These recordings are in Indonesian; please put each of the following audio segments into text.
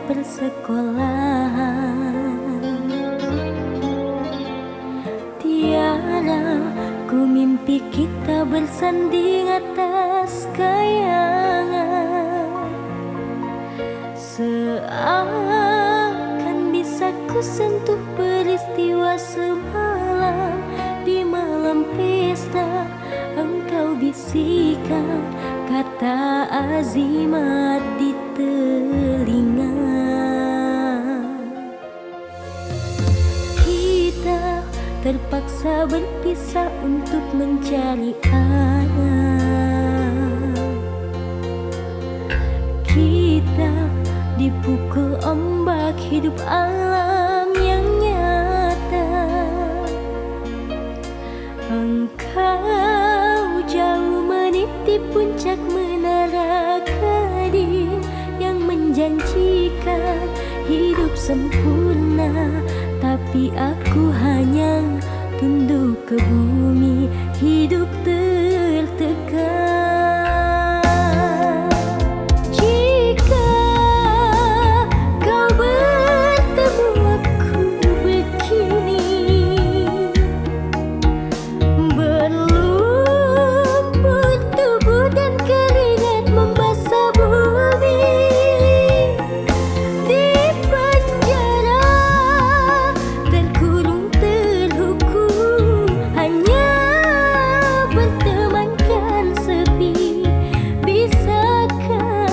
persekolahan. Tiada ku mimpi kita bersanding atas kayangan. Seakan bisa ku sentuh peristiwa semalam. Di malam pesta engkau bisikan kata azimat di telinga. Kita terpaksa berpisah untuk mencari anak. Kita dipukul ombak hidup alam yang nyata. Engkau jauh meniti puncak menara Gading yang menjanjikan hidup sempurna, tapi aku hanya tunduk ke bumi, hidup tertekan. Jika kau bertemu aku begini, berlumpur tubuh dan keringat membasah bumi. Di penjara terkurung terhukum, hanya bertemankan sepi. Bisakah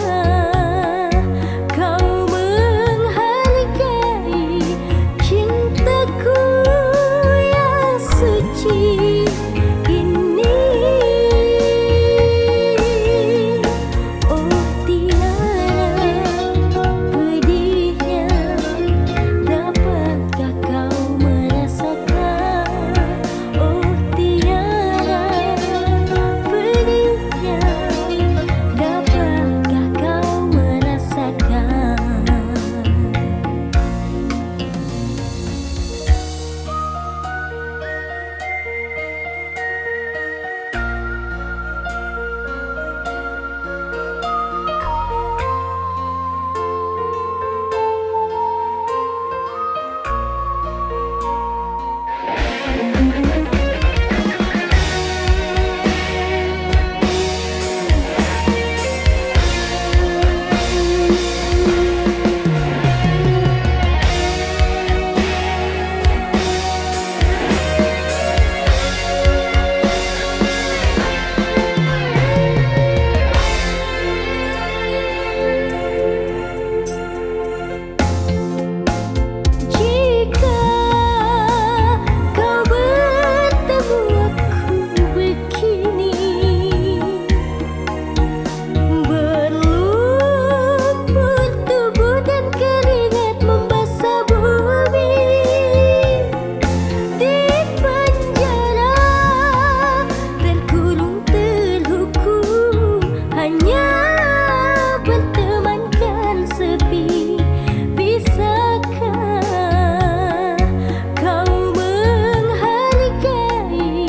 kau menghargai cintaku yang suci ini? Oh tiada pedihnya, dapatkah kau merasakan? Oh tiada pedihnya, dapatkah kau merasakan? Jika kau bertemu aku begini, berlumpur tubuh dan keringat membasah bumi. Di penjara terkurung terhukum, hanya bertemankan sepi. Bisakah kau menghargai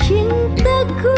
cintaku